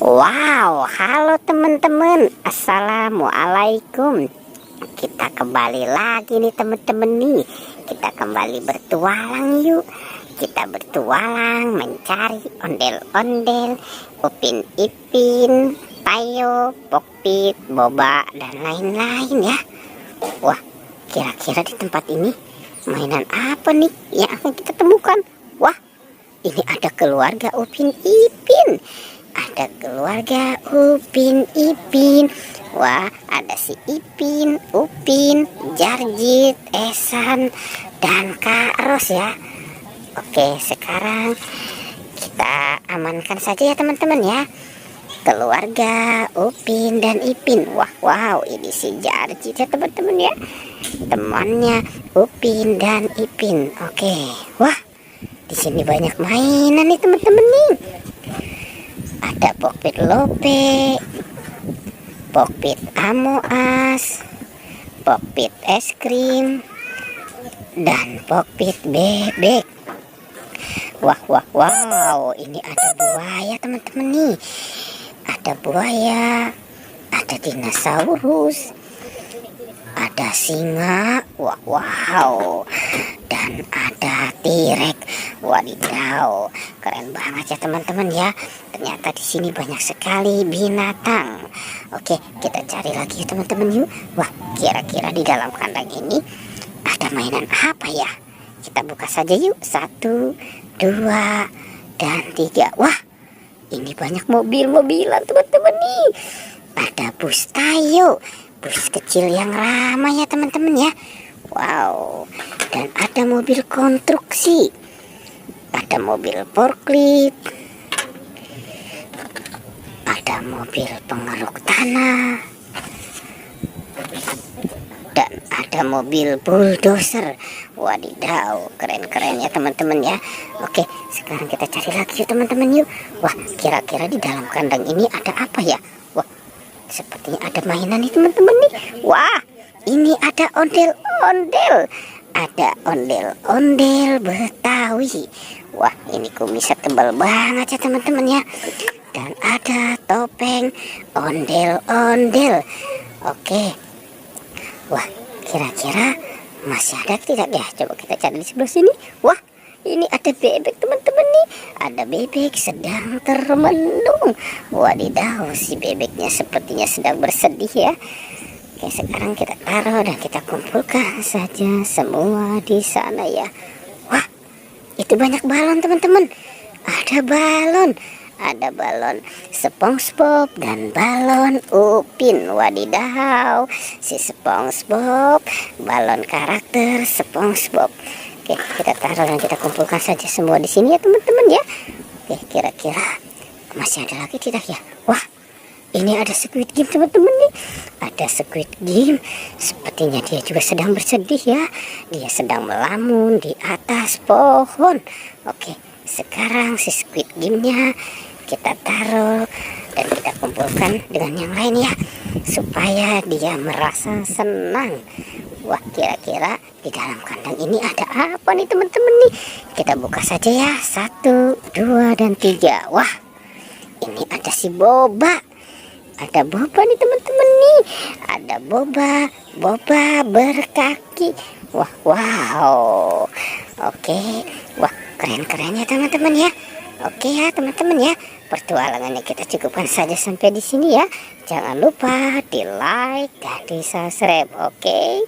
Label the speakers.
Speaker 1: Wow, halo teman-teman, assalamualaikum. Kita kembali lagi nih teman-teman nih. Kita kembali bertualang yuk. Kita bertualang mencari ondel-ondel, upin ipin, tayo, pokpit, boba, dan lain-lain ya. Wah, kira-kira di tempat ini mainan apa nih yang akan kita temukan? Wah, ini ada keluarga upin ipin. Ada keluarga upin ipin. Wah, ada si Ipin, Upin, Jarjit, Esan, dan Kak Ros ya. Oke, sekarang kita amankan saja ya teman-teman ya. Keluarga Upin dan Ipin. Wah, wow, ini si Jarjit ya teman-teman ya. Temannya Upin dan Ipin. Oke, wah, di sini banyak mainan nih teman-teman nih. Ada pokpit lope, pokpit amoas, pokpit es krim, dan pokpit bebek. Wah, wah, wow, ini ada buaya teman-teman nih. Ada buaya, ada dinosaurus, ada singa, wah, wow, dan ada T-Rex. Wadidaw, keren banget ya teman-teman ya. Ternyata di sini banyak sekali binatang. Oke, kita cari lagi ya teman-teman yuk. Wah, kira-kira di dalam kandang ini ada mainan apa ya? Kita buka saja yuk. 1, 2, dan 3. Wah, ini banyak mobil-mobilan teman-teman nih. Ada bus tayo, bus kecil yang ramai ya teman-teman ya. Wow, dan ada mobil konstruksi, ada mobil forklift, ada mobil pengeruk tanah, dan ada mobil bulldozer. Wadidaw, keren-keren ya teman-teman ya. Oke, sekarang kita cari lagi ya teman-teman yuk. Wah, kira-kira di dalam kandang ini ada apa ya? Wah, sepertinya ada mainan nih teman-teman nih. Wah, ini ada ondel-ondel. Ada ondel-ondel Betawi. Wah, ini kumisnya tebal banget ya teman-teman ya. Dan ada topeng ondel-ondel. Oke. Wah, kira-kira masih ada tidak ya? Coba kita cari di sebelah sini. Wah, ini ada bebek teman-teman nih. Ada bebek sedang termenung. Wadidaw, si bebeknya sepertinya sedang bersedih ya. Oke, sekarang kita taruh dan kita kumpulkan saja semua di sana ya. Wah, itu banyak balon teman-teman. Ada balon SpongeBob dan balon Upin. Wadidaw, si SpongeBob, balon karakter SpongeBob. Oke, kita taruh dan kita kumpulkan saja semua di sini ya teman-teman ya. Oke, kira-kira masih ada lagi tidak ya? Wah, ini ada Squid Game teman-teman nih. Ada Squid Game. Sepertinya dia juga sedang bersedih ya. Dia sedang melamun di atas pohon. Oke, sekarang si Squid Game-nya kita taruh dan kita kumpulkan dengan yang lain ya, supaya dia merasa senang. Wah, kira-kira di dalam kandang ini ada apa nih teman-teman nih? Kita buka saja ya. 1, 2, dan 3. Wah, ini ada si Boba. Ada Boba nih teman-teman nih. Ada Boba berkaki. Wah, wow. Oke. Wah, keren-keren ya teman-teman ya. Oke ya teman-teman ya. Pertualangannya kita cukupkan saja sampai di sini ya. Jangan lupa di like dan di subscribe. Oke.